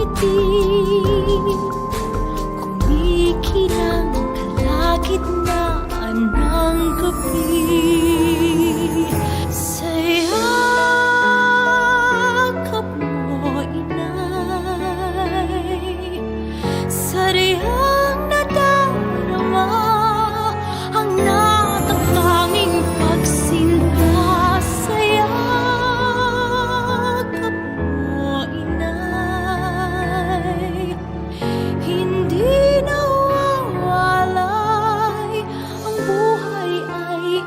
ngiti, kumikinang kalagitnaan ng gabi. Sa yakap mo, inay, sariyang nadarama ang natatanging pagsinta. Sa yakap mo, inay, hindi nawawalay, ang buhay ay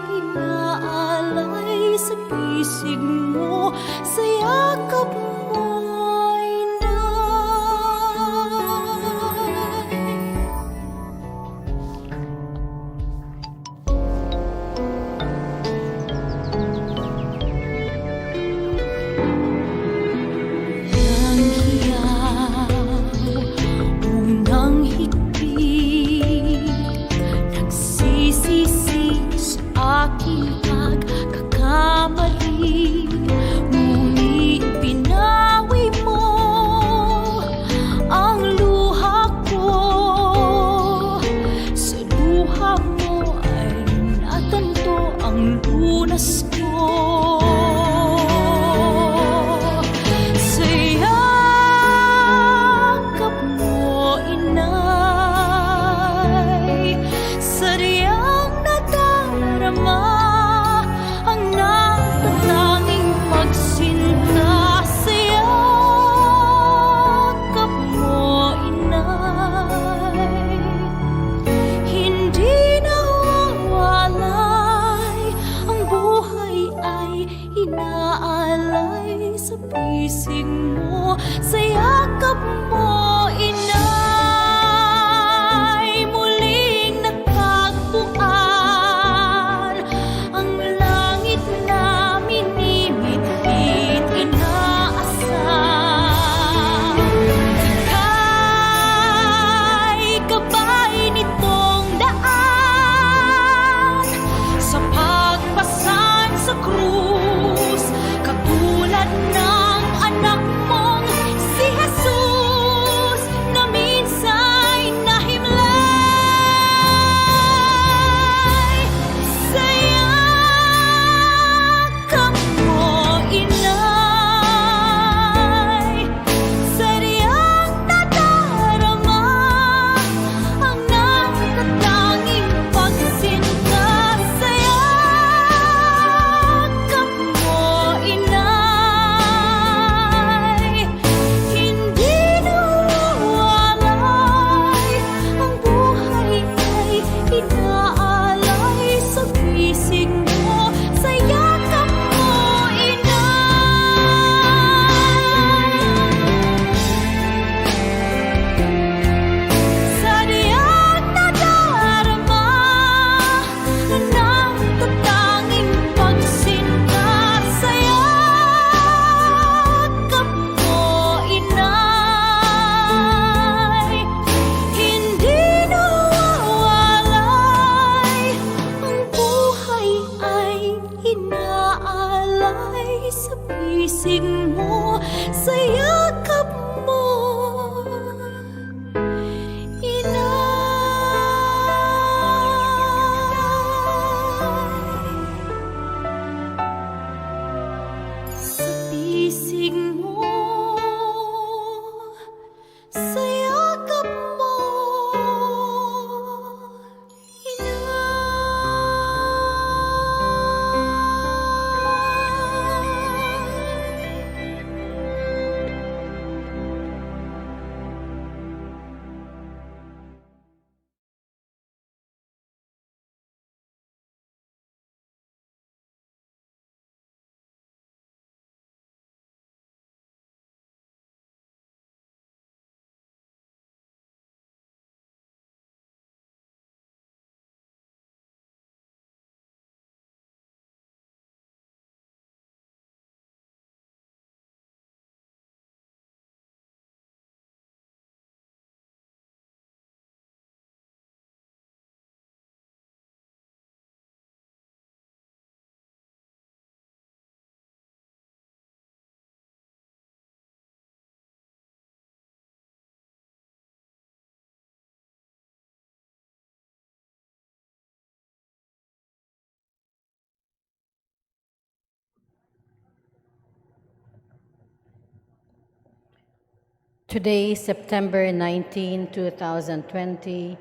Today, September 19, 2020,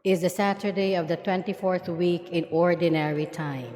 is the Saturday of the 24th week in Ordinary Time.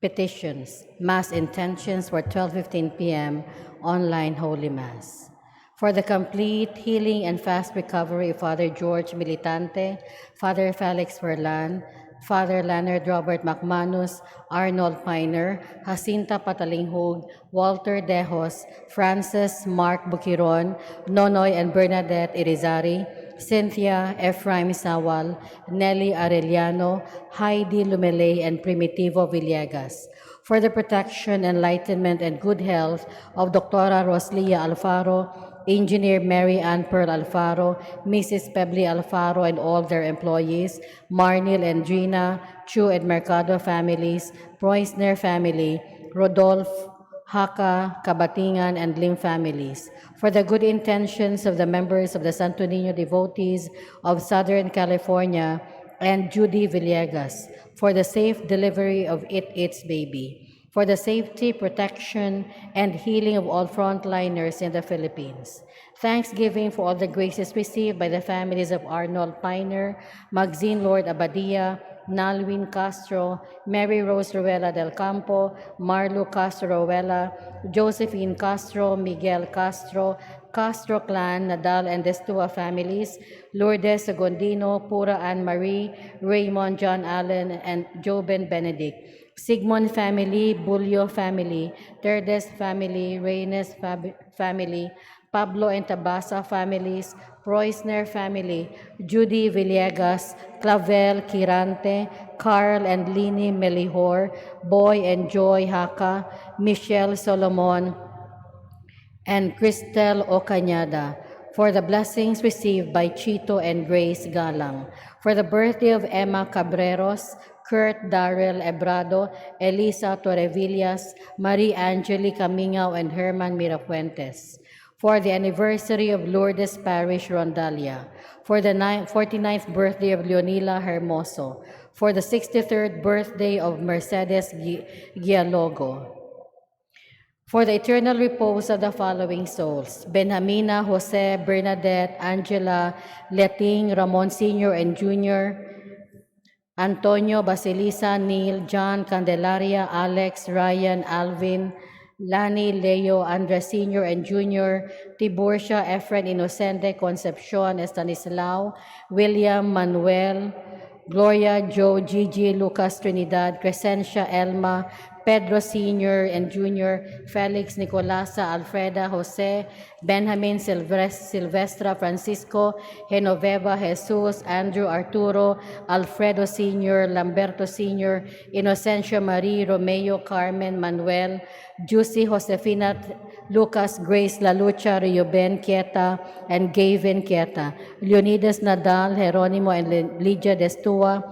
Petitions, Mass intentions for 12:15 p.m. online Holy Mass. For the complete healing and fast recovery of Father George Militante, Father Felix Verlan, Father Leonard Robert McManus, Arnold Piner, Jacinta Patalinghog, Walter Dejos, Francis Mark Bukiron, Nonoy and Bernadette Irizarry, Cynthia Ephraim Sawal, Nelly Arellano, Heidi Lumelay, and Primitivo Villegas. For the protection, enlightenment, and good health of Dr. Roslia Alfaro, Engineer Mary Ann Pearl Alfaro, Mrs. Pebly Alfaro, and all their employees, Marnil and Gina, Chu and Mercado families, Preussner family, Rodolphe, Haka, Kabatingan, and Lim families, for the good intentions of the members of the Santo Niño devotees of Southern California and Judy Villegas, for the safe delivery of its baby, for the safety, protection, and healing of all frontliners in the Philippines. Thanksgiving for all the graces received by the families of Arnold Piner, Maxine Lord Abadia, Nalwin Castro, Mary Rose Ruela del Campo, Marlo Castro Ruela, Josephine Castro, Miguel Castro, Castro clan, Nadal and Destua families, Lourdes Sagondino, Pura Anne Marie, Raymond John Allen, and Joben Benedict, Sigmund family, Bulio family, Terdes family, Reynes family, Pablo and Tabasa families, Preussner family, Judy Villegas, Clavel Kirante, Carl and Lini Melihor, Boy and Joy Haka, Michelle Solomon, and Cristel Ocañada, for the blessings received by Chito and Grace Galang, for the birthday of Emma Cabreros, Kurt Darrell Ebrado, Elisa Torrevillas, Marie Angeli Camingao, and Herman Mirafuentes, for the anniversary of Lourdes Parish Rondalia, for the 49th birthday of Leonila Hermoso, for the 63rd birthday of Mercedes Gialogo, for the eternal repose of the following souls: Benjamina, Jose, Bernadette, Angela, Leting, Ramon Sr. and Jr., Antonio, Basilisa, Neil, John, Candelaria, Alex, Ryan, Alvin, Lani, Leo, Andres Sr. and Jr., Tiburcia, Efren, Inocente, Concepcion, Estanislao, William, Manuel, Gloria, Joe, Gigi, Lucas, Trinidad, Crescencia, Elma, Pedro Sr. and Jr., Felix, Nicolasa, Alfreda, Jose, Benjamin, Silvestra, Francisco, Genoveva, Jesus, Andrew, Arturo, Alfredo Sr., Lamberto Sr., Inocencio Marie, Romeo, Carmen, Manuel, Juicy, Josefina, Lucas, Grace, Lalucha, Reuben Quieta, and Gavin Quieta, Leonidas Nadal, Jeronimo, and Lydia Destua,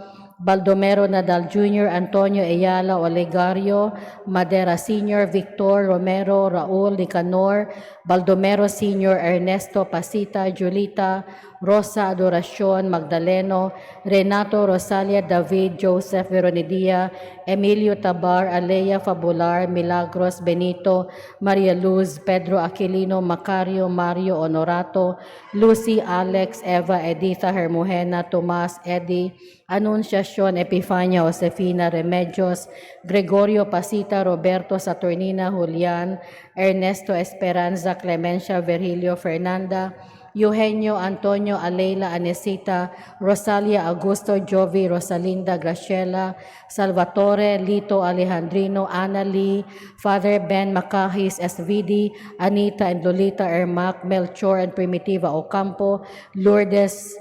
Baldomero Nadal Jr., Antonio Ayala Olegario, Madera Sr., Victor Romero, Raul Nicanor, Baldomero Sr., Ernesto Pasita, Julita, Rosa Adoracion, Magdaleno, Renato Rosalia David, Joseph Veronidia, Emilio Tabar, Alea Fabular, Milagros Benito, Maria Luz, Pedro Aquilino, Macario, Mario Honorato, Lucy, Alex, Eva, Editha, Hermogena, Tomas, Eddie, Anunciacion, Epifania, Josefina, Remedios, Gregorio Pasita, Roberto Saturnina, Julian, Ernesto Esperanza, Clemencia, Virgilio, Fernanda, Eugenio, Antonio, Aleila, Anesita, Rosalia, Augusto, Jovi, Rosalinda, Graciela, Salvatore, Lito, Alejandrino, Ana Lee, Father Ben Macahis, SVD, Anita and Lolita Ermac, Melchor and Primitiva Ocampo, Lourdes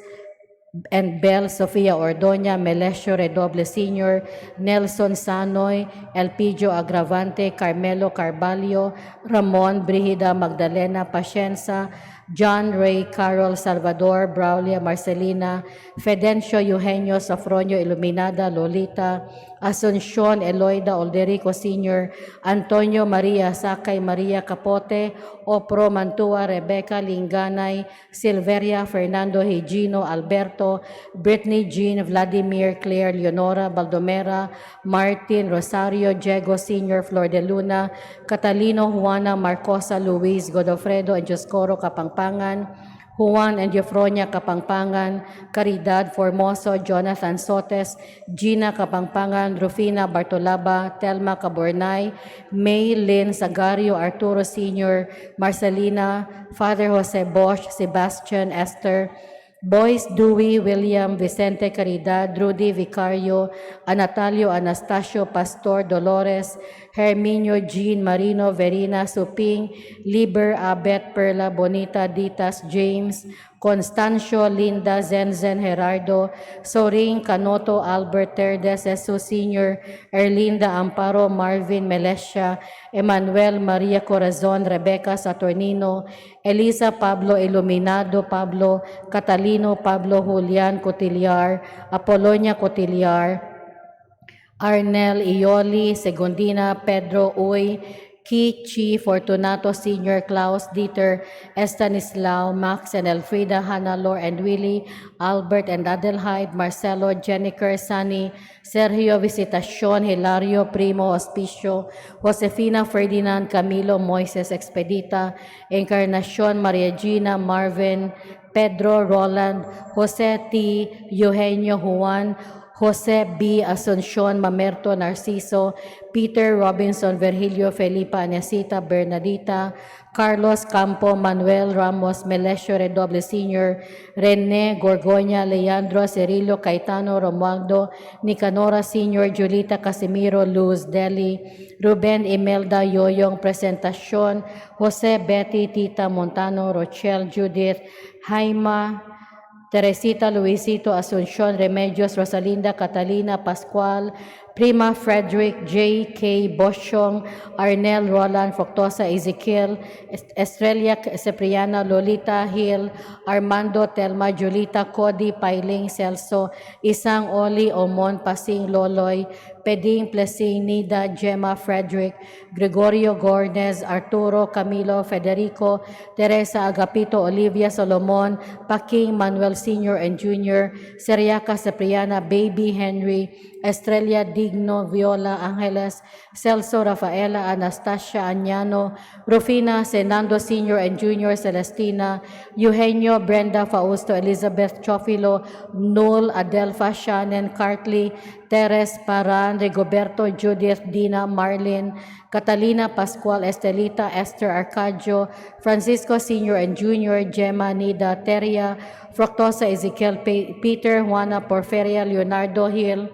and Bel Sofia Ordoña, Melesio Redoble Sr., Nelson Sanoy, Elpidio Agravante, Carmelo Carballo, Ramon Brigida Magdalena Pacienza, John Ray Carol Salvador, Braulia Marcelina, Fedencio Eugenio Safronio Iluminada, Lolita, Asuncion Eloida Olderico Sr., Antonio Maria Sakay Maria Capote, Opro Mantua Rebecca Linganay, Silveria Fernando Higino Alberto, Alberto, Brittany Jean, Vladimir, Claire, Leonora, Baldomera, Martin, Rosario, Diego Sr., Flor de Luna, Catalino, Juana, Marcosa, Luis, Godofredo, and Joscoro Kapangpangan, Juan and Eufronia Kapangpangan, Caridad Formoso, Jonathan Sotes, Gina Kapangpangan, Rufina Bartolaba, Telma Cabornay, May Lynn Sagario, Arturo Sr., Marcelina, Father Jose Bosch, Sebastian, Esther, Boyce Dewey, William, Vicente Caridad, Rudy Vicario, Anatalio Anastasio, Pastor Dolores, Herminio Jean Marino, Verina Suping, Liber Abet, Perla Bonita, Ditas James, Constancio, Linda, Zenzen Gerardo, Soring Canoto, Albert Terdes, Jesus Sr., Erlinda Amparo, Marvin Melesha, Emmanuel Maria Corazon, Rebecca Saturnino, Elisa Pablo Iluminado, Pablo Catalino, Pablo Julian Cotillar, Apolonia Cotillar, Arnel Ioli, Segundina, Pedro Uy, Kichi, Fortunato Sr., Klaus Dieter, Estanislao, Max and Elfrida, Hannah, Lor and Willie, Albert and Adelheid, Marcelo, Jennifer, Sunny, Sergio Visitacion, Hilario, Primo, Hospicio, Josefina, Ferdinand, Camilo, Moises, Expedita, Encarnacion, Maria Gina, Marvin, Pedro, Roland, Jose T., Eugenio, Juan, Jose B. Asuncion, Mamerto, Narciso, Peter Robinson, Virgilio, Felipa, Anesita, Bernadita, Carlos Campo, Manuel Ramos, Melesio Redoble Sr., Rene Gorgoña, Leandro, Cirillo, Caetano, Romualdo, Nicanora Sr., Julita Casimiro, Luz Deli, Ruben Imelda, Yoyong, Presentacion, Jose Betty, Tita Montano, Rochelle, Judith, Jaima, Teresita, Luisito, Asuncion, Remedios, Rosalinda, Catalina, Pascual, Prima, Frederick, J. K. Boschong, Arnel, Roland, Fructosa, Ezekiel, Estrella, Cipriana, Lolita, Hill, Armando, Telma, Julita, Cody, Pailing, Celso, Isang, Oli, Omon, Pasing, Loloy, Peding, Plesing, Nida, Gemma, Frederick, Gregorio Gornes, Arturo, Camilo, Federico, Teresa, Agapito, Olivia, Solomon, Paking, Manuel Sr. and Jr., Seriaca, Cipriana, Baby, Henry, Estrella, Digno, Viola, Angeles, Celso, Rafaela, Anastasia, Añano, Rufina, Senando Sr. and Jr., Celestina, Eugenio, Brenda, Fausto, Elizabeth, Chofilo, Noel, Adelfa, Shannon, Cartley, Teres, Paran, Rigoberto, Judith, Dina, Marlin, Catalina, Pascual, Estelita, Esther, Arcadio, Francisco Sr. and Jr., Gemma, Nida, Teria, Fructosa, Ezekiel, Peter, Juana, Porferia, Leonardo Hill,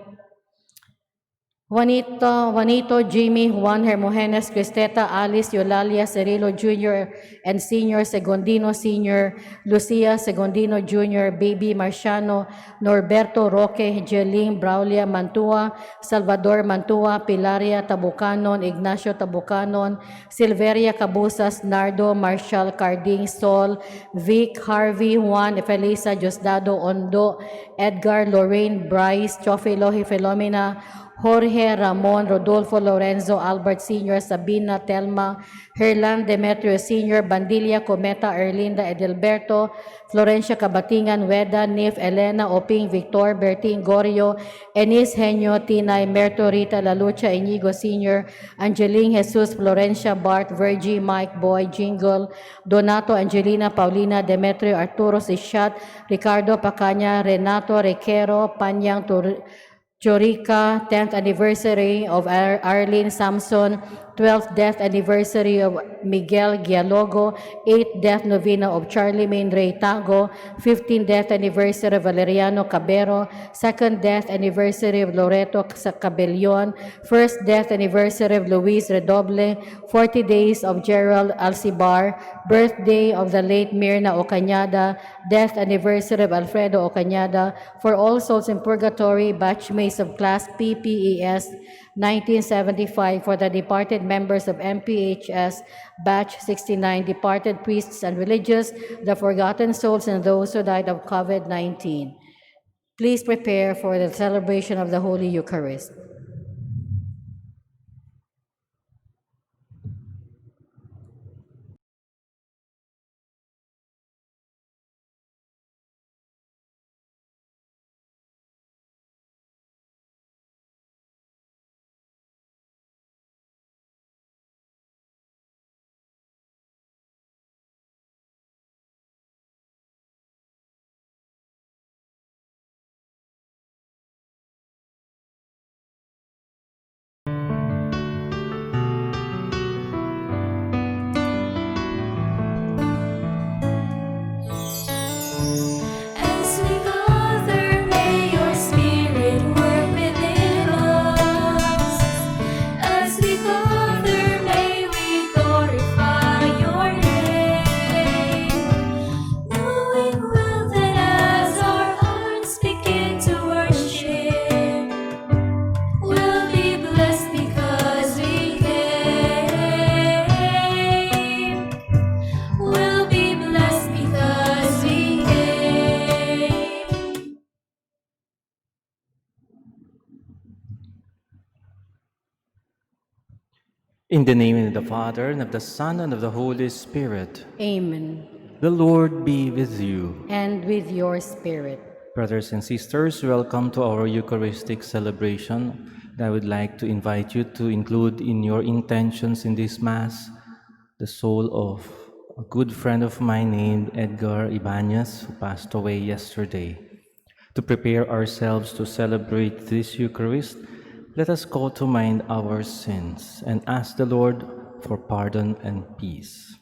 Juanito, Jimmy, Juan Hermogenes, Cristeta, Alice, Eulalia, Cirilo Jr. and Sr., Segundino Sr., Lucia, Segundino Jr., Baby Marciano, Norberto Roque, Jeline, Braulia Mantua, Salvador Mantua, Pilaria Tabucanon, Ignacio Tabucanon, Silveria Cabusas, Nardo, Marshall Carding, Sol, Vic, Harvey, Juan, Felisa, Diosdado, Ondo, Edgar, Lorraine, Bryce, Chofilo, Filomena, Jorge, Ramon, Rodolfo, Lorenzo, Albert Sr., Sabina, Telma, Herlan, Demetrio Sr., Bandilla, Cometa, Erlinda, Edelberto, Florencia Cabatingan, Weda, Nif, Elena, Oping, Victor, Bertin, Gorio, Enis, Henyo, Tinay, Merto, Rita, Lalucha, Inigo Sr., Angeline, Jesus, Florencia, Bart, Virgie, Mike, Boy, Jingle, Donato, Angelina, Paulina, Demetrio, Arturo, Sishat, Ricardo Pacanya, Renato, Requero, Panyang, Chorica, 10th anniversary of Arlene Samson, 12th death anniversary of Miguel Gialogo, 8th death novena of Charlemagne Ray Tago, 15th death anniversary of Valeriano Cabero, 2nd death anniversary of Loreto Cabellion, 1st death anniversary of Luis Redoble, 40 days of Gerald Alcibar, birthday of the late Mirna Ocañada, death anniversary of Alfredo Ocañada, for all souls in purgatory, batchmates of class PPES 1975, for the departed members of MPHS batch 69, departed priests and religious, the forgotten souls and those who died of COVID-19. Please prepare for the celebration of the Holy Eucharist. In the name of the Father, and of the Son, and of the Holy Spirit. Amen. The Lord be with you. And with your spirit. Brothers and sisters, welcome to our Eucharistic celebration. I would like to invite you to include in your intentions in this Mass the soul of a good friend of mine named Edgar Ibanez, who passed away yesterday. To prepare ourselves to celebrate this Eucharist, let us call to mind our sins and ask the Lord for pardon and peace.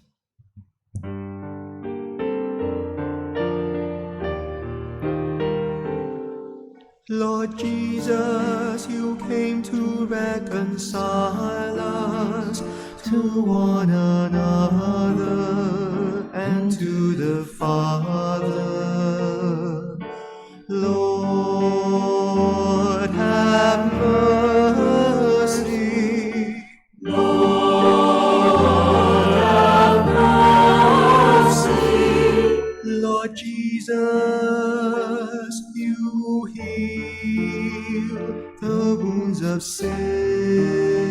Lord Jesus, you came to reconcile us to one another and to the Father. Lord, have mercy. Lord Jesus, you heal the wounds of sin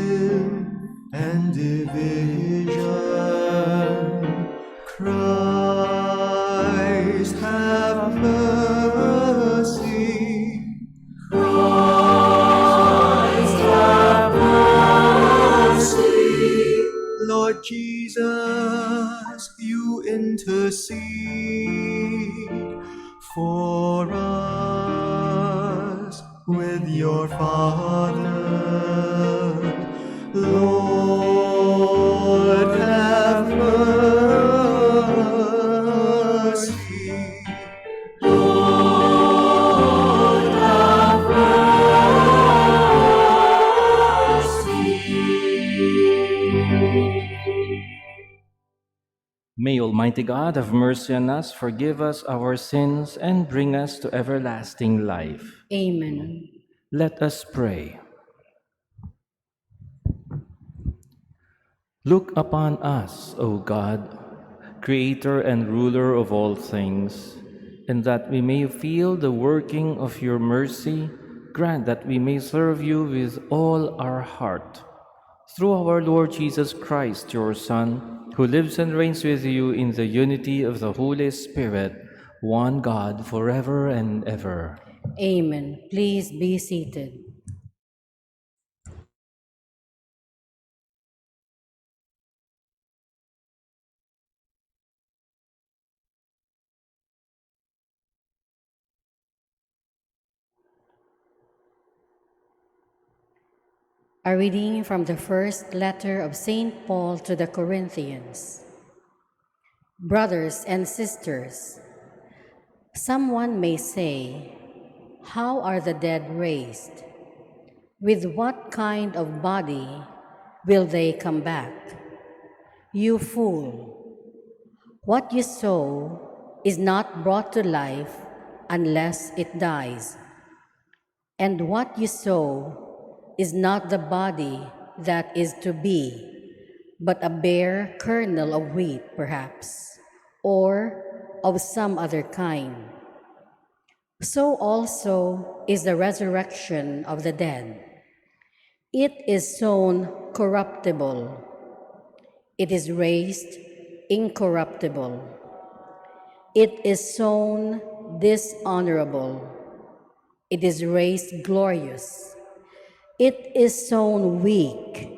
and division. Christ, have mercy. Christ, have mercy. Lord Jesus, you intercede for us with your Father. Lord, have mercy. Lord, have mercy. May Almighty God have mercy on us, forgive us our sins, and bring us to everlasting life. Amen. Let us pray. Look upon us, O God, Creator and ruler of all things, and that we may feel the working of your mercy, grant that we may serve you with all our heart. Through our Lord Jesus Christ, your Son, who lives and reigns with you in the unity of the Holy Spirit, one God, forever and ever. Amen. Please be seated. A reading from the first letter of St. Paul to the Corinthians. Brothers and sisters, someone may say, "How are the dead raised? With what kind of body will they come back?" You fool! What you sow is not brought to life unless it dies. And what you sow is not the body that is to be, but a bare kernel of wheat, perhaps, or of some other kind. So also is the resurrection of the dead. It is sown corruptible. It is raised incorruptible. It is sown dishonorable. It is raised glorious. It is sown weak.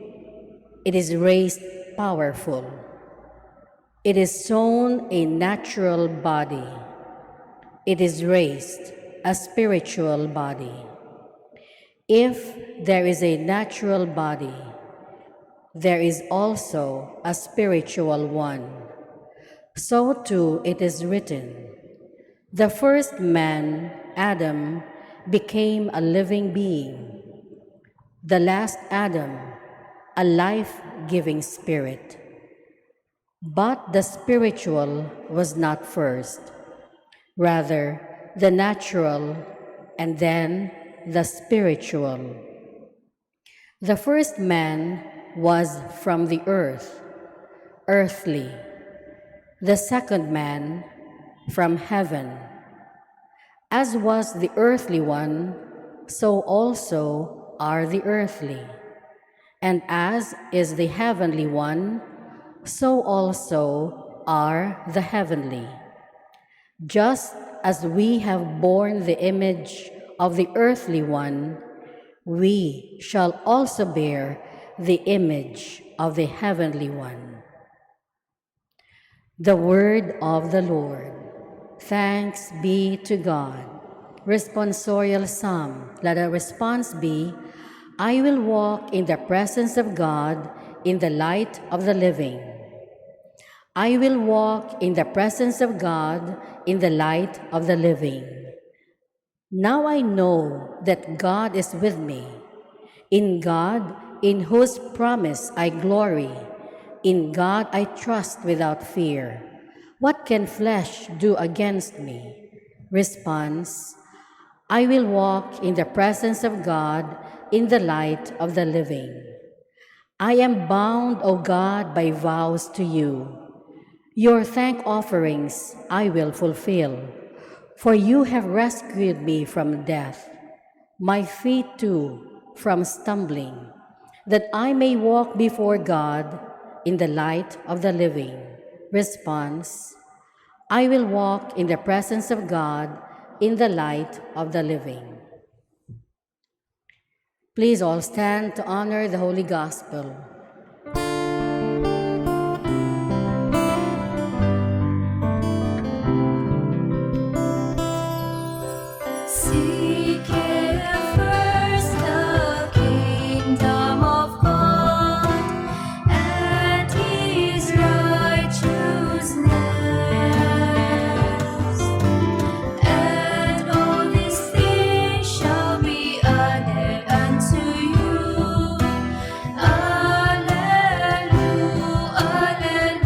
It is raised powerful. It is sown a natural body. It is raised a spiritual body. If there is a natural body, there is also a spiritual one. So too it is written, the first man, Adam, became a living being. The last Adam, a life-giving spirit. But the spiritual was not first, rather the natural, and then the spiritual. The first man was from the earth, earthly. The second man from heaven. As was the earthly one, so also are the earthly. And as is the heavenly one, so also are the heavenly. Just as we have borne the image of the earthly one, we shall also bear the image of the heavenly one. The word of the Lord. Thanks be to God. Responsorial Psalm. Let our response be, I will walk in the presence of God in the light of the living. I will walk in the presence of God in the light of the living. Now I know that God is with me. In God, in whose promise I glory. In God I trust without fear. What can flesh do against me? Response, I will walk in the presence of God in the light of the living. I am bound, O God, by vows to you. Your thank offerings I will fulfill, for you have rescued me from death, my feet too from stumbling, that I may walk before God in the light of the living. Response, I will walk in the presence of God in the light of the living. Please all stand to honor the Holy Gospel. Seek ye first the kingdom of God and His righteousness, and all these things shall be added unto you. Alleluia, alleluia.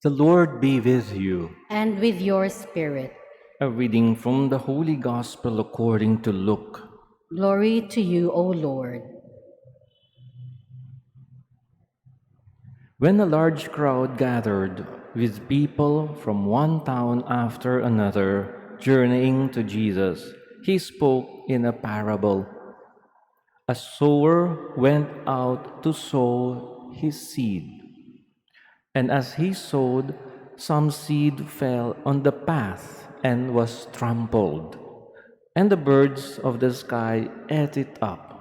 The Lord be with you. And with your spirit. A reading from the Holy Gospel according to Luke. Glory to you, O Lord. When a large crowd gathered, with people from one town after another journeying to Jesus, he spoke in a parable. A sower went out to sow his seed. And as he sowed, some seed fell on the path and was trampled, and the birds of the sky ate it up.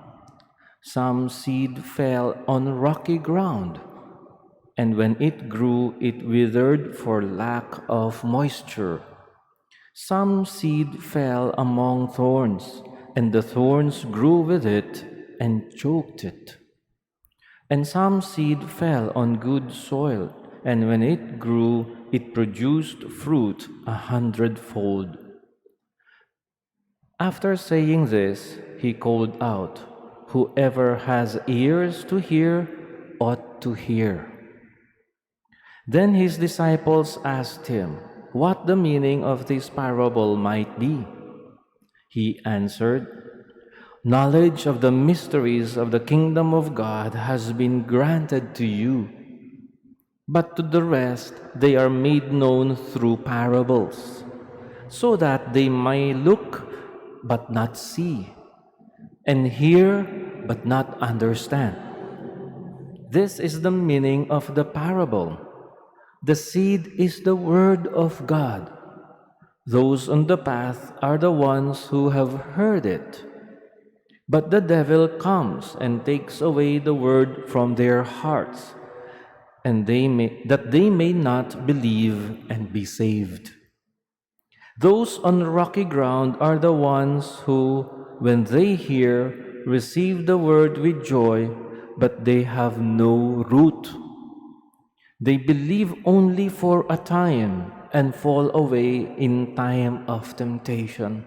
Some seed fell on rocky ground, and when it grew, it withered for lack of moisture. Some seed fell among thorns, and the thorns grew with it and choked it. And some seed fell on good soil, and when it grew, it produced fruit 100-fold. After saying this, he called out, "Whoever has ears to hear ought to hear." Then his disciples asked him what the meaning of this parable might be. He answered, "Knowledge of the mysteries of the kingdom of God has been granted to you, but to the rest they are made known through parables, so that they may look but not see, and hear but not understand. This is the meaning of the parable. The seed is the word of God. Those on the path are the ones who have heard it. But the devil comes and takes away the word from their hearts, and that they may not believe and be saved. Those on rocky ground are the ones who, when they hear, receive the word with joy, but they have no root. They believe only for a time and fall away in time of temptation.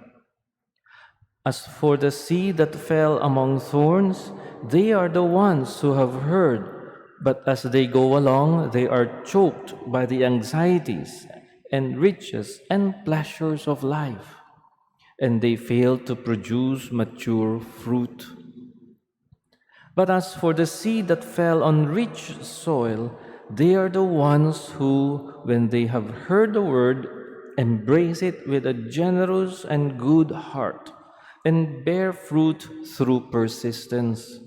As for the seed that fell among thorns, they are the ones who have heard, but as they go along, they are choked by the anxieties and riches and pleasures of life, and they fail to produce mature fruit. But as for the seed that fell on rich soil, they are the ones who, when they have heard the word, embrace it with a generous and good heart, and bear fruit through persistence,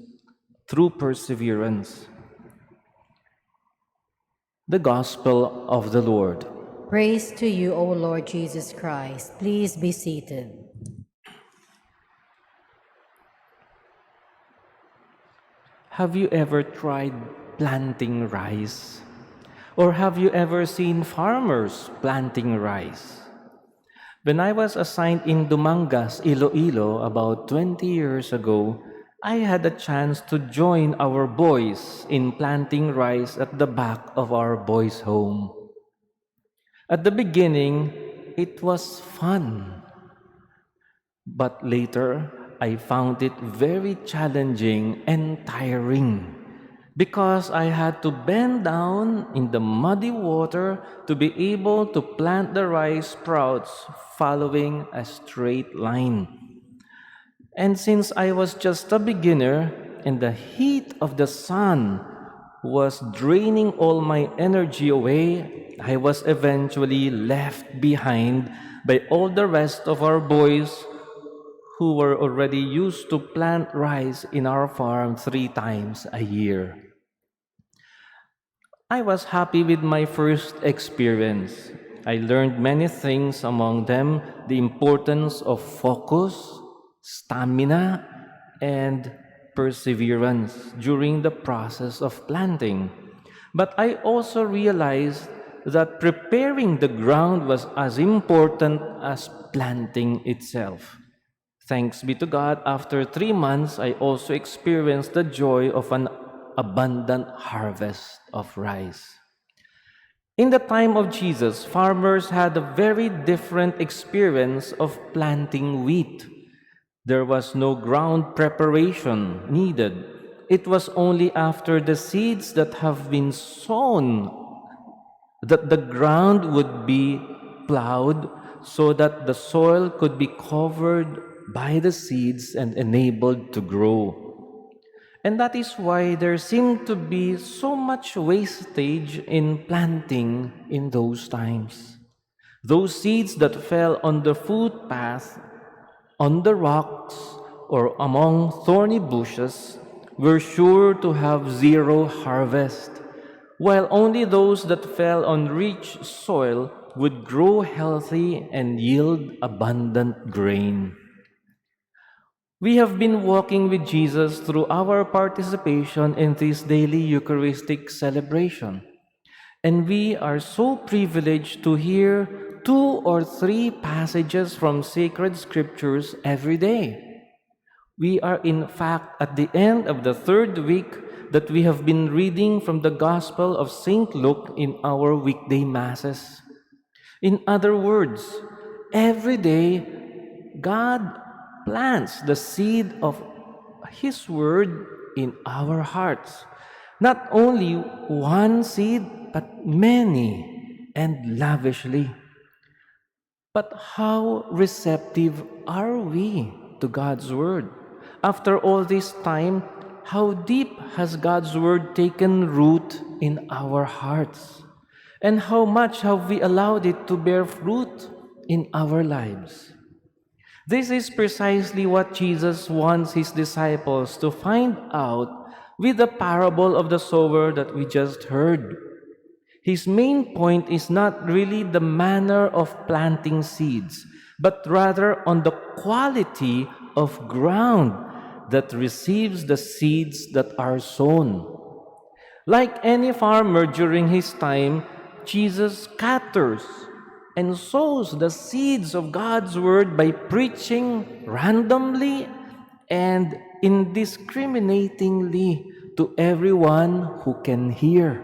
through perseverance. The Gospel of the Lord. Praise to you, O Lord Jesus Christ. Please be seated. Have you ever tried planting rice? Or have you ever seen farmers planting rice? When I was assigned in Dumangas, Iloilo, about 20 years ago, I had a chance to join our boys in planting rice at the back of our boys' home. At the beginning, it was fun. But later, I found it very challenging and tiring because I had to bend down in the muddy water to be able to plant the rice sprouts following a straight line. And since I was just a beginner and the heat of the sun was draining all my energy away, I was eventually left behind by all the rest of our boys who were already used to plant rice in our farm 3 times a year. I was happy with my first experience. I learned many things, among them the importance of focus, stamina, and perseverance during the process of planting. But I also realized that preparing the ground was as important as planting itself. Thanks be to God, after 3 months, I also experienced the joy of an abundant harvest of rice. In the time of Jesus, farmers had a very different experience of planting wheat. There was no ground preparation needed. It was only after the seeds that have been sown that the ground would be plowed so that the soil could be covered by the seeds and enabled to grow. And that is why there seemed to be so much wastage in planting in those times. Those seeds that fell on the footpath, on the rocks, or among thorny bushes were sure to have zero harvest, while only those that fell on rich soil would grow healthy and yield abundant grain. We have been walking with Jesus through our participation in this daily Eucharistic celebration, and we are so privileged to hear 2 or 3 passages from sacred scriptures every day. We are in fact at the end of the 3rd week that we have been reading from the Gospel of St. Luke in our weekday masses. In other words, every day God plants the seed of His Word in our hearts. Not only one seed, but many and lavishly. But how receptive are we to God's Word? After all this time, how deep has God's Word taken root in our hearts? And how much have we allowed it to bear fruit in our lives? This is precisely what Jesus wants His disciples to find out with the parable of the sower that we just heard. His main point is not really the manner of planting seeds, but rather on the quality of ground that receives the seeds that are sown. Like any farmer during his time, Jesus scatters and sows the seeds of God's Word by preaching randomly and indiscriminatingly to everyone who can hear.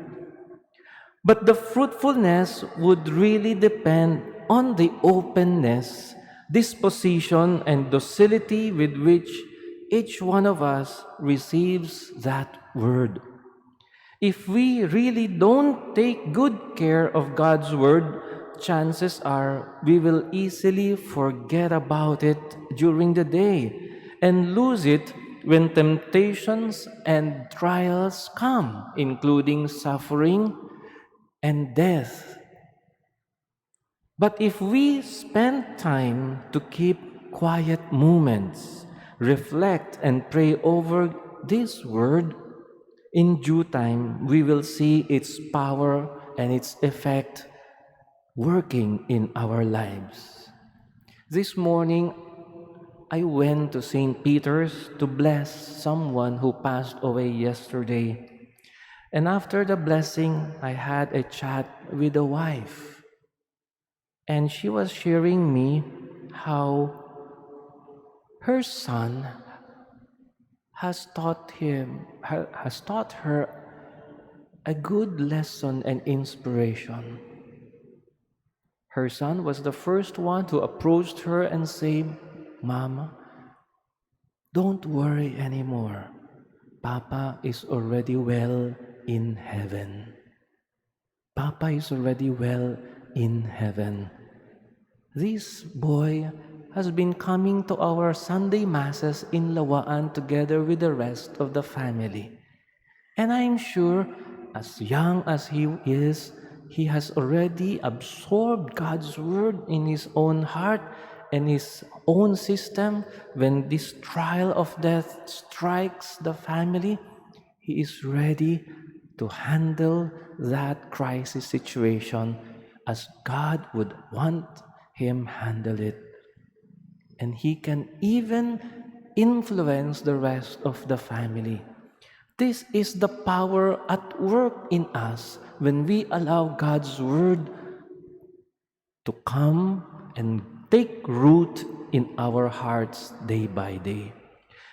But the fruitfulness would really depend on the openness, disposition, and docility with which each one of us receives that Word. If we really don't take good care of God's Word, chances are we will easily forget about it during the day and lose it when temptations and trials come, including suffering and death. But if we spend time to keep quiet moments, reflect and pray over this word, in due time we will see its power and its effect working in our lives. This morning, I went to St. Peter's to bless someone who passed away yesterday. And after the blessing, I had a chat with the wife. And she was sharing me how her son has taught her a good lesson and inspiration. Her son was the first one to approach her and say, "Mama, don't worry anymore. Papa is already well in heaven. Papa is already well in heaven." This boy has been coming to our Sunday Masses in Lawaan together with the rest of the family. And I'm sure, as young as he is, he has already absorbed God's word in his own heart and his own system. When this trial of death strikes the family, he is ready to handle that crisis situation as God would want him handle it. And he can even influence the rest of the family. This is the power at work in us when we allow God's word to come and take root in our hearts day by day.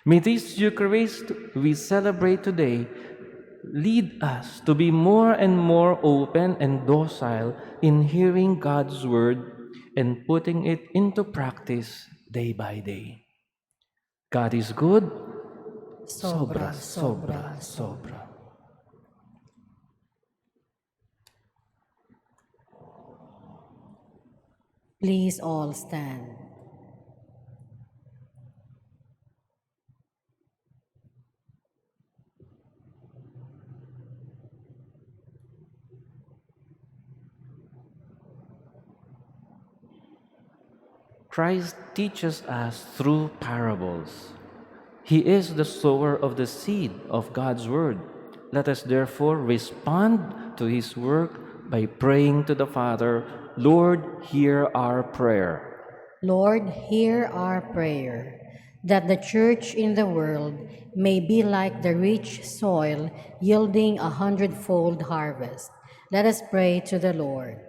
May this Eucharist we celebrate today lead us to be more and more open and docile in hearing God's word and putting it into practice day by day. God is good. Sobra, sobra, sobra. Please all stand. Christ teaches us through parables. He is the sower of the seed of God's word. Let us therefore respond to his work by praying to the Father, "Lord, hear our prayer." Lord, hear our prayer, that the church in the world may be like the rich soil yielding 100-fold harvest. Let us pray to the Lord.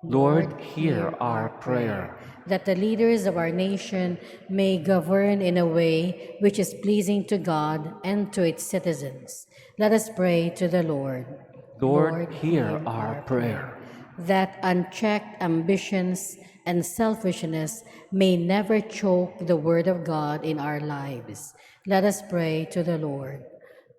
Lord, hear our prayer. That the leaders of our nation may govern in a way which is pleasing to God and to its citizens. Let us pray to the Lord. Lord, hear our prayer. That unchecked ambitions and selfishness may never choke the word of God in our lives. Let us pray to the Lord.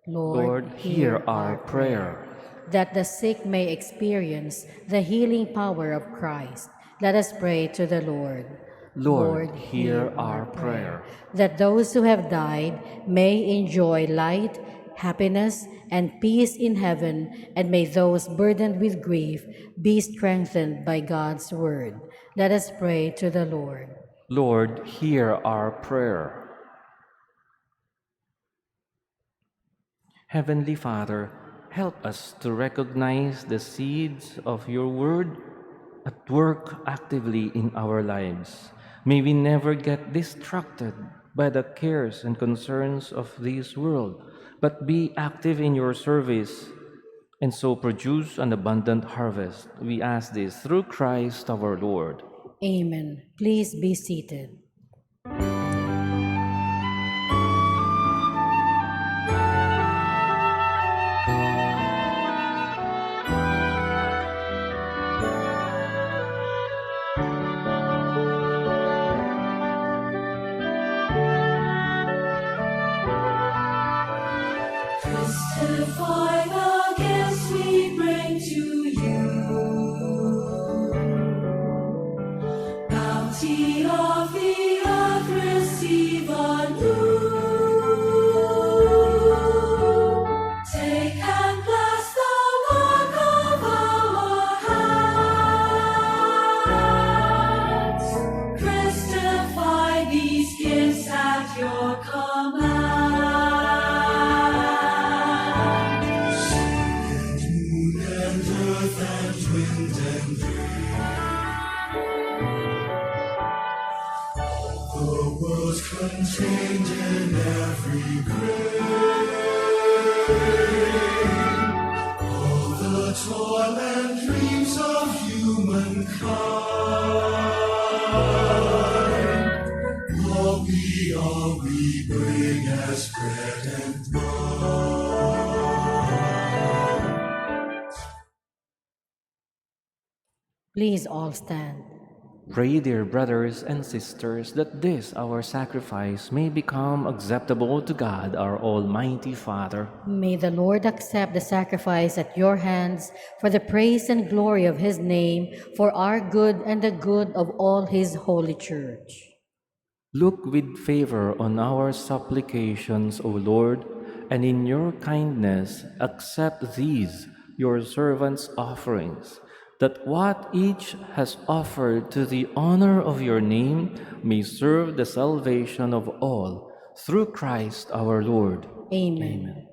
Lord, hear our prayer. That the sick may experience the healing power of Christ. Let us pray to the Lord. Lord, hear our prayer. That those who have died may enjoy light, happiness, and peace in heaven, and may those burdened with grief be strengthened by God's word. Let us pray to the Lord. Lord, hear our prayer. Heavenly Father, help us to recognize the seeds of your word at work actively in our lives. May we never get distracted by the cares and concerns of this world, but be active in your service and so produce an abundant harvest. We ask this through Christ our Lord. Amen. Please be seated. Testify the gifts we bring to you. Bounty of the contained in every grain. All the toil and dreams of humankind, all we bring as bread and wine. Please all stand. Pray, dear brothers and sisters, that this our sacrifice may become acceptable to God, our Almighty Father. May the Lord accept the sacrifice at your hands for the praise and glory of his name, for our good and the good of all his holy church. Look with favor on our supplications, O Lord, and in your kindness accept these, your servants' offerings, that what each has offered to the honor of your name may serve the salvation of all, through Christ our Lord. Amen.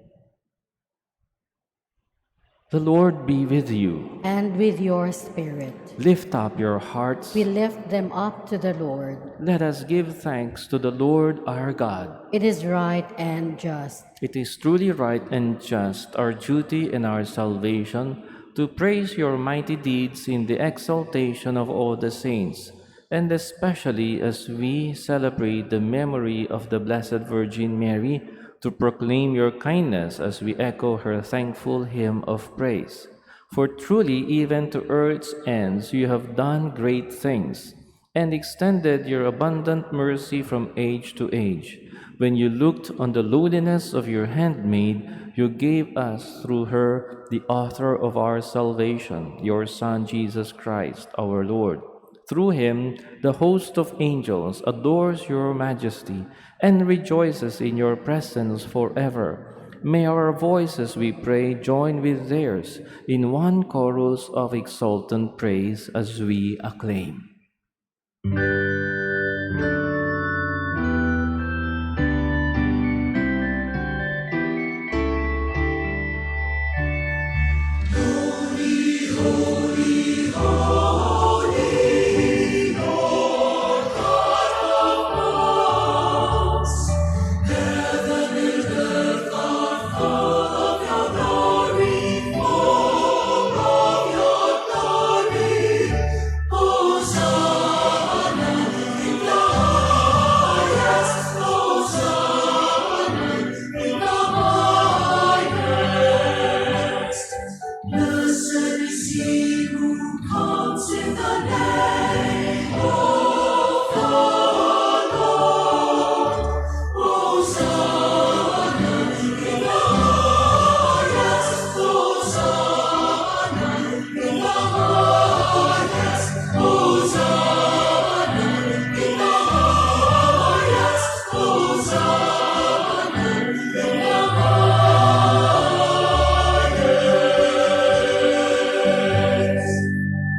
The Lord be with you. And with your spirit. Lift up your hearts. We lift them up to the Lord. Let us give thanks to the Lord our God. It is right and just. It is truly right and just, our duty and our salvation, to praise your mighty deeds in the exaltation of all the saints, and especially as we celebrate the memory of the Blessed Virgin Mary, to proclaim your kindness as we echo her thankful hymn of praise. For truly, even to earth's ends, you have done great things, and extended your abundant mercy from age to age. When you looked on the lowliness of your handmaid, you gave us through her the author of our salvation, your Son Jesus Christ, our Lord. Through him, the host of angels adores your majesty and rejoices in your presence forever. May our voices, we pray, join with theirs in one chorus of exultant praise as we acclaim.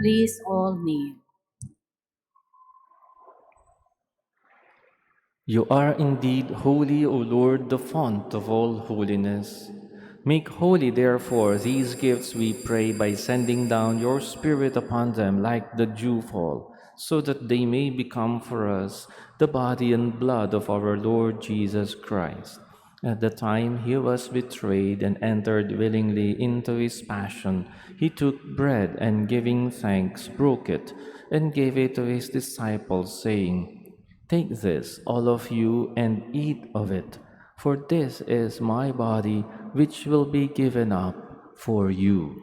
Please all kneel. You are indeed holy, O Lord, the font of all holiness. Make holy, therefore, these gifts, we pray, by sending down your Spirit upon them like the dewfall, so that they may become for us the body and blood of our Lord Jesus Christ. At the time he was betrayed and entered willingly into his passion, he took bread and, giving thanks, broke it and gave it to his disciples, saying, "Take this, all of you, and eat of it, for this is my body, which will be given up for you."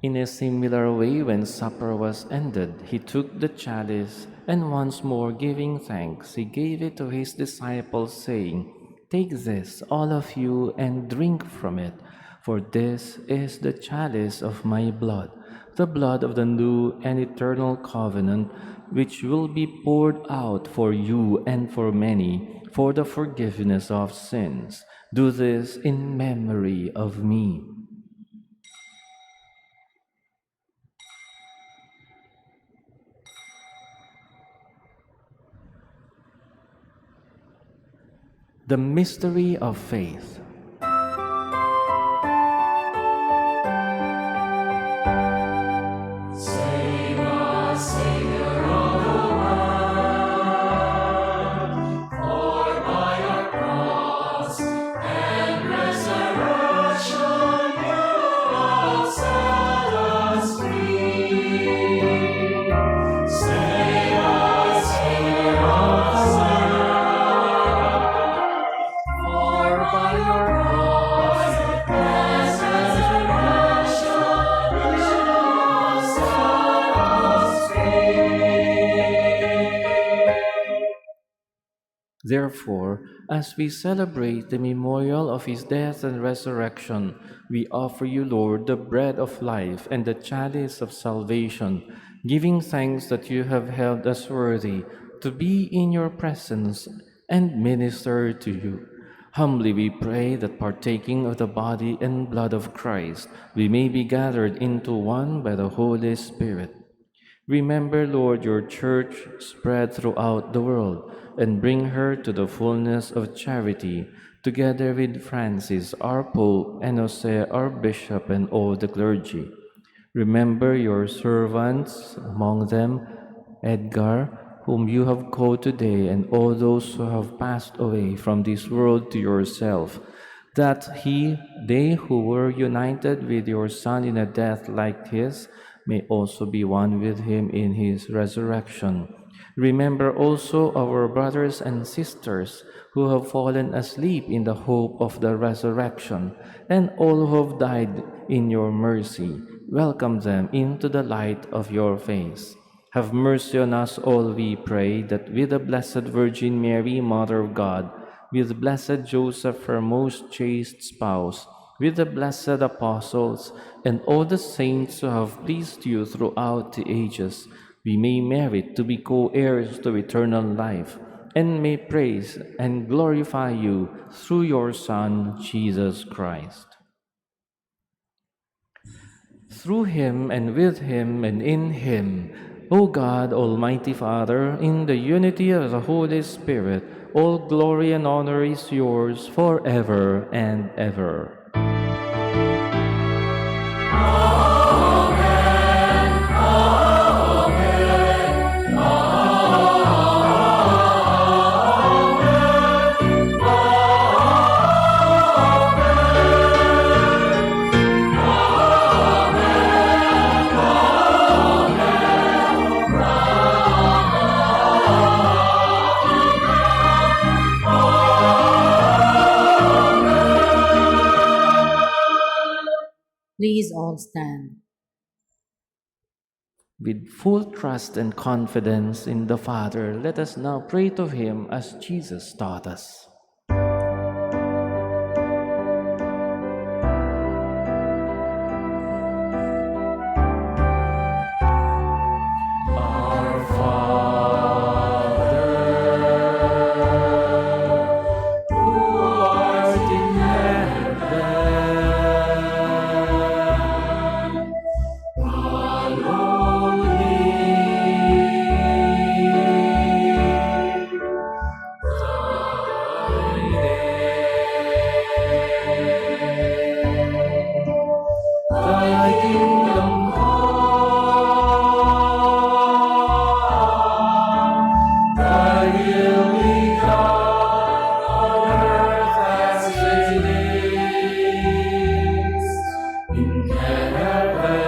In a similar way, when supper was ended, he took the chalice, and once more giving thanks, he gave it to his disciples, saying, "Take this, all of you, and drink from it, for this is the chalice of my blood, the blood of the new and eternal covenant, which will be poured out for you and for many for the forgiveness of sins. Do this in memory of me." The mystery of faith. Therefore, as we celebrate the memorial of his death and resurrection, we offer you, Lord, the bread of life and the chalice of salvation, giving thanks that you have held us worthy to be in your presence and minister to you. Humbly we pray that partaking of the body and blood of Christ, we may be gathered into one by the Holy Spirit. Remember, Lord, your church spread throughout the world, and bring her to the fullness of charity, together with Francis, our Pope, and Jose, our Bishop, and all the clergy. Remember your servants, among them Edgar, whom you have called today, and all those who have passed away from this world to yourself, that they who were united with your Son in a death like his, may also be one with him in his resurrection. Remember also our brothers and sisters who have fallen asleep in the hope of the resurrection, and all who have died in your mercy. Welcome them into the light of your face. Have mercy on us all, we pray, that with the Blessed Virgin Mary, Mother of God, with blessed Joseph, her most chaste spouse, with the blessed apostles, and all the saints who have pleased you throughout the ages, we may merit to be co-heirs to eternal life, and may praise and glorify you through your Son, Jesus Christ. Through him, and with him, and in him, O God, Almighty Father, in the unity of the Holy Spirit, all glory and honor is yours forever and ever. Please all stand. With full trust and confidence in the Father, let us now pray to him as Jesus taught us. Our Father, who art in heaven, hallowed be thy name. Thy kingdom come, thy will be done on earth as it is in heaven.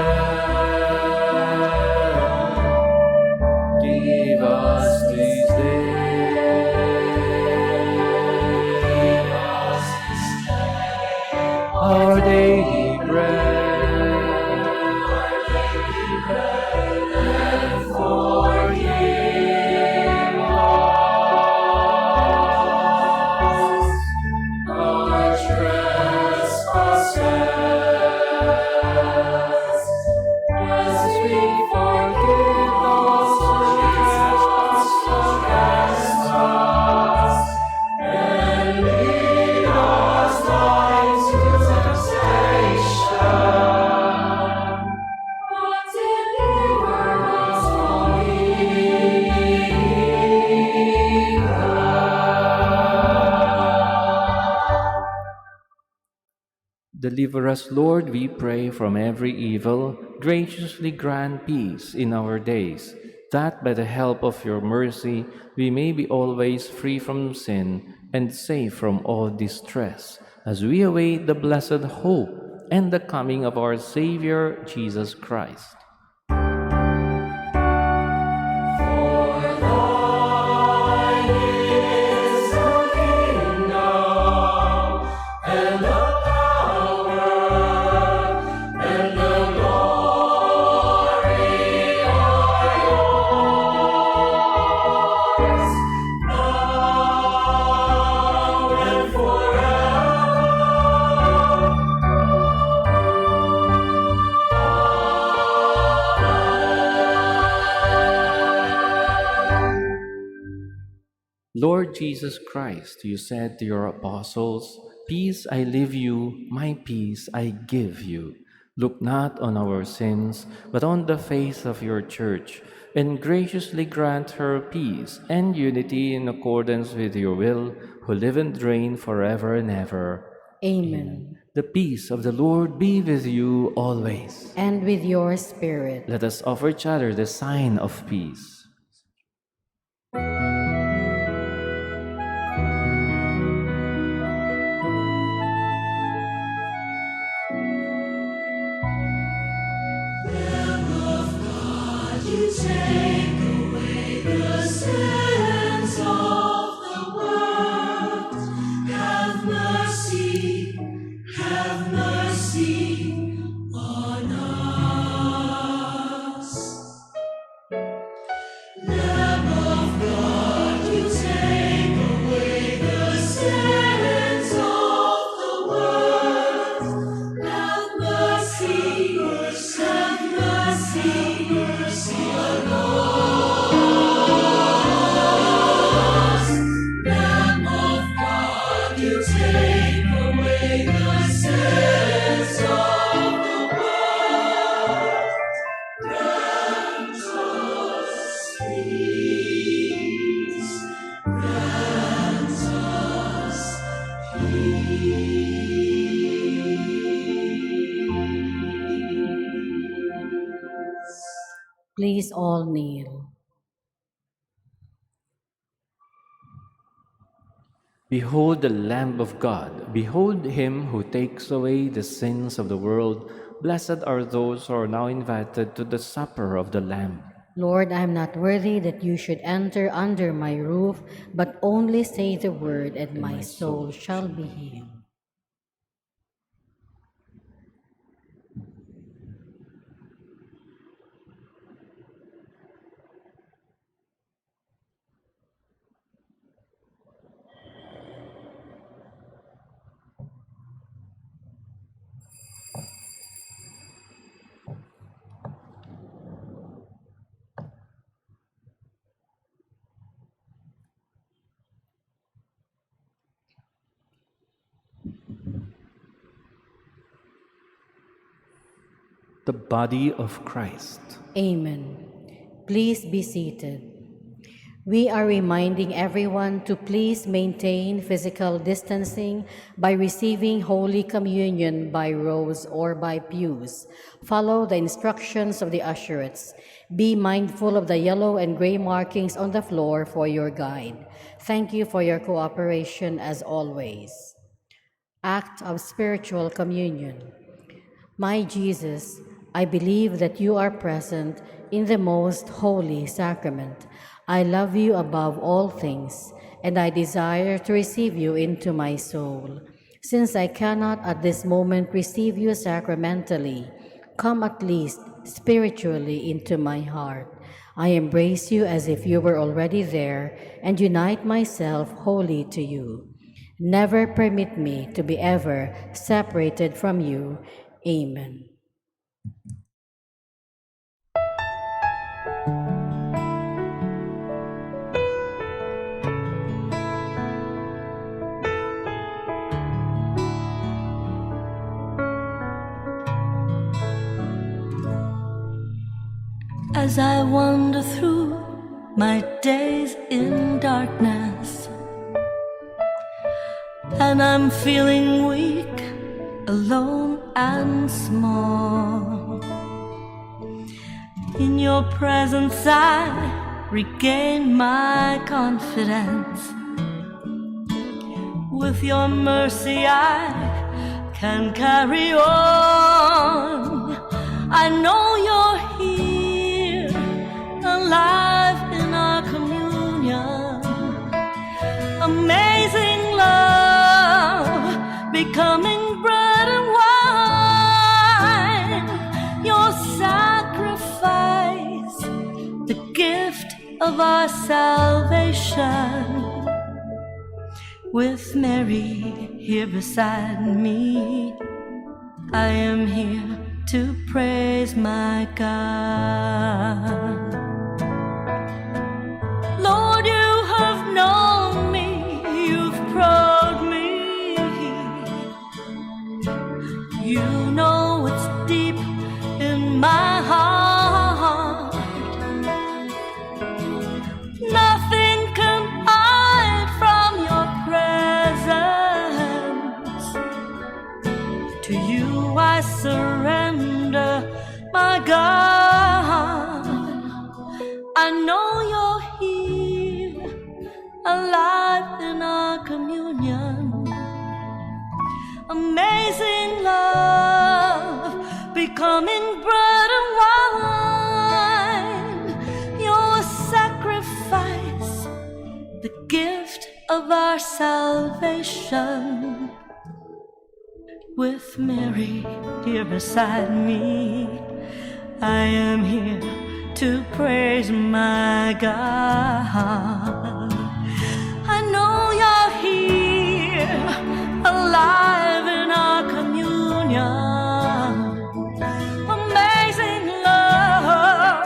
Give us this day our daily bread, and forgive us our trespasses, as we forgive those who trespass against us. And lead us not into temptation, but deliver us from evil. Deliver us, Lord, we pray, from every evil. Graciously grant peace in our days, that by the help of your mercy we may be always free from sin and safe from all distress, as we await the blessed hope and the coming of our Savior, Jesus Christ. For thine is the kingdom, and the power, and the glory are yours, now Lord Jesus Christ, you said to your apostles, "Peace I leave you, my peace I give you. Look not on our sins, but on the faith of your church, and graciously grant her peace and unity in accordance with your will, who live and reign forever and ever." Amen. The peace of the Lord be with you always. And with your spirit. Let us offer each other the sign of peace. You take away the sins of the world. Have mercy on us. Lamb of God, you take away the sins of the world. Have mercy on us. Lamb of God, you take away the sins of the world. Grant us peace. Grant us peace. Please all kneel. Behold the Lamb of God. Behold him who takes away the sins of the world. Blessed are those who are now invited to the supper of the Lamb. Lord, I am not worthy that you should enter under my roof, but only say the word, and my soul shall be healed. The body of Christ. Amen. Please be seated. We are reminding everyone to please maintain physical distancing by receiving Holy Communion by rows or by pews. Follow the instructions of the usherates. Be mindful of the yellow and gray markings on the floor for your guide. Thank you for your cooperation as always. Act of Spiritual Communion. My Jesus, I believe that you are present in the most holy sacrament. I love you above all things, and I desire to receive you into my soul. Since I cannot at this moment receive you sacramentally, come at least spiritually into my heart. I embrace you as if you were already there and unite myself wholly to you. Never permit me to be ever separated from you. Amen. As I wander through my days in darkness, and I'm feeling weak, alone and small, in your presence I regain my confidence. With your mercy I can carry on. I know you're here, alive in our communion. Amazing love, becoming bread and wine. Your sacrifice, the gift of our salvation. With Mary here beside me, I am here to praise my God. Lord, you have known I know you're here, alive in our communion. Amazing love, becoming bread and wine. Your sacrifice, the gift of our salvation. With Mary here beside me, I am here to praise my God. I know you're here, alive in our communion. Amazing love,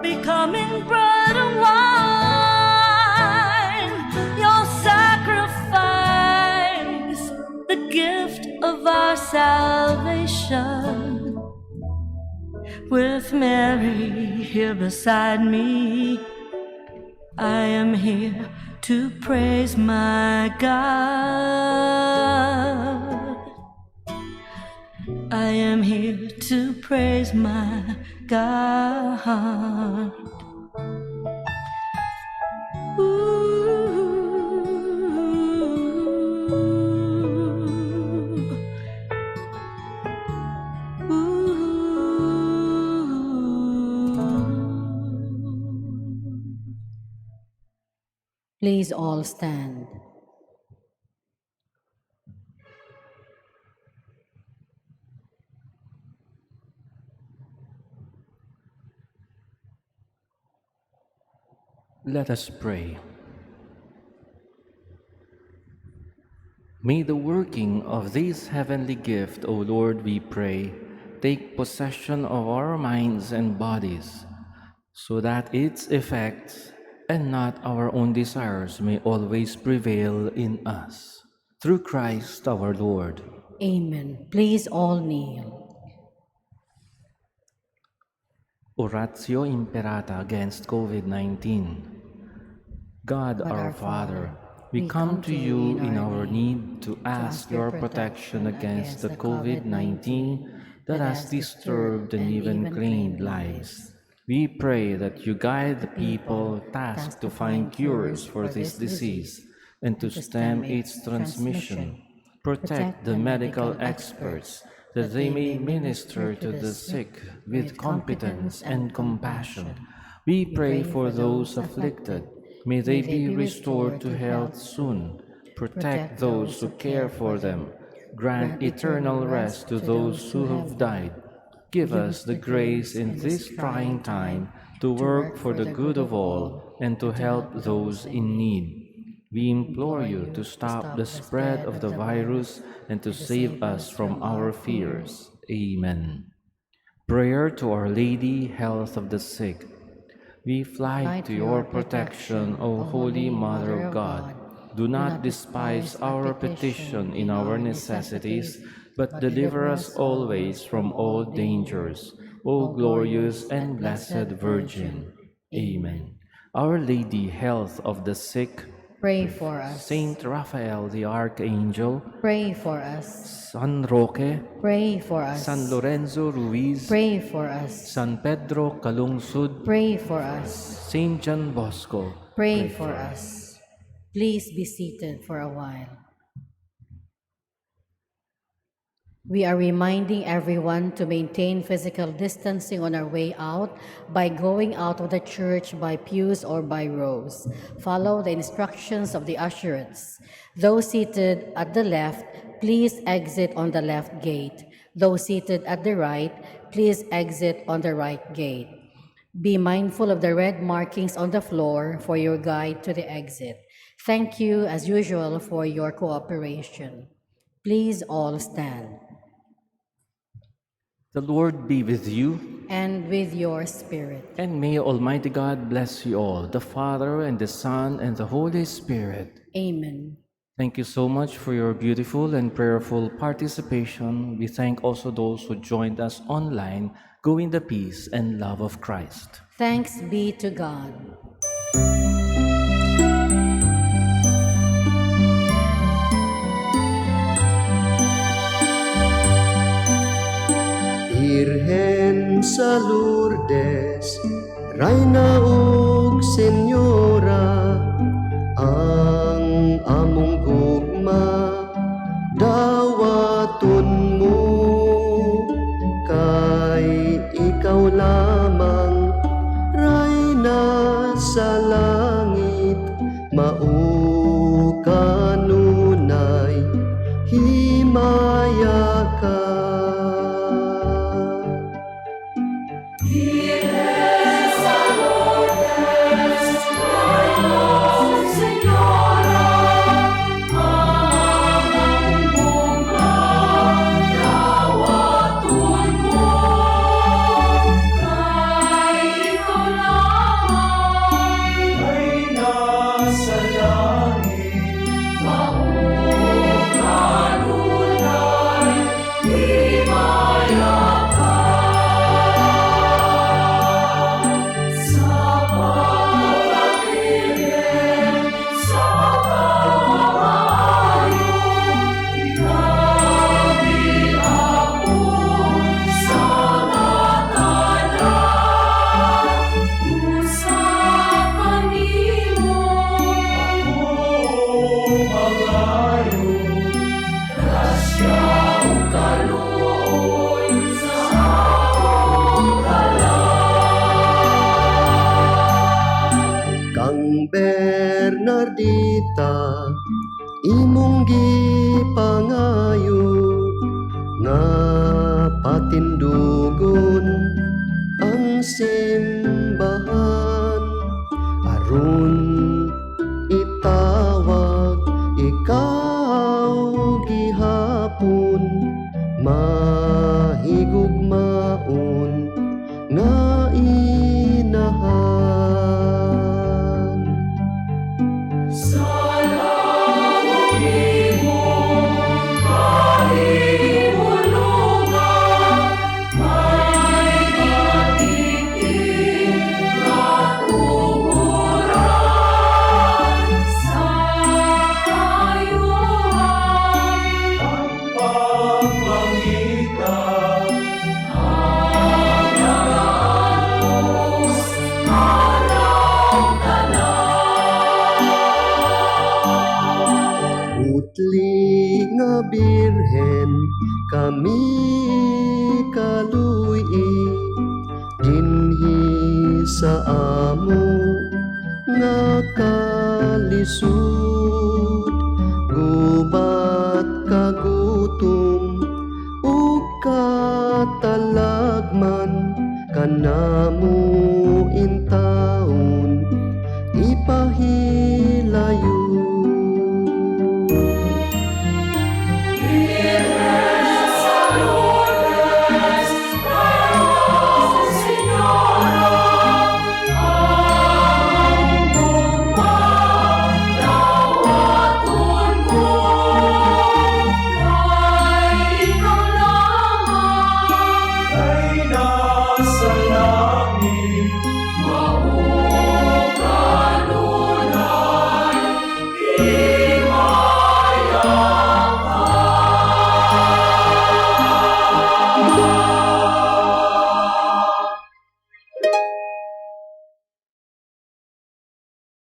becoming bread and wine. Your sacrifice, the gift of our salvation. With Mary here beside me, I am here to praise my God. I am here to praise my God. Please all stand. Let us pray. May the working of this heavenly gift, O Lord, we pray, take possession of our minds and bodies, so that its effects and not our own desires may always prevail in us. Through Christ our Lord. Amen. Please all kneel. Oratio Imperata against COVID-19. God our Father, we come to you in our need to ask your protection against the COVID-19 that has disturbed and even claimed lives. We pray that you guide the people tasked to find cures for this disease and to stem its transmission. Protect the medical experts that they may minister to the sick with competence and compassion. We pray for those afflicted. May they be restored to health soon. Protect those who care for them. Grant eternal rest to those who have died. Give us the grace in this trying time to work for the good of all and to help those in need. We implore you to stop the spread of the virus and to save us from our fears. Amen. Prayer to Our Lady, Health of the Sick. We fly to your protection, O Holy Mother of God. Do not despise our petition in our necessities, but deliver us always from all dangers, O glorious and blessed Virgin. Amen. Our Lady, Health of the Sick, Pray for us. Saint Raphael the Archangel, Pray for us. San Roque, Pray for us. San Lorenzo Ruiz, Pray for us. San Pedro Calungsod, Pray for us. Saint John Bosco, Pray for us. Please be seated for a while. We are reminding everyone to maintain physical distancing on our way out by going out of the church by pews or by rows. Follow the instructions of the usherets. Those seated at the left, please exit on the left gate. Those seated at the right, please exit on the right gate. Be mindful of the red markings on the floor for your guide to the exit. Thank you, as usual, for your cooperation. Please all stand. The Lord be with you, And with your spirit. and may Almighty God bless you all, the Father and the Son and the Holy Spirit. Amen. Thank you so much for your beautiful and prayerful participation. We thank also those who joined us online. Go in the peace and love of Christ. Thanks be to God. Virgen sa Lourdes, Reina Senyora, ang among gugma dawaton mo, kay ikaw lamang rayna sa langit, mao kanunay himaya ka. Bernardita, imong gipangayo nga patindugon ang simbahan, aron itawag ikaw gihapon, mahigugmaon nga inahan. Utli nga birhen kami kaluyi, dinhi sa amo nga kalisud, gubat kagutom ug katalagman kanamo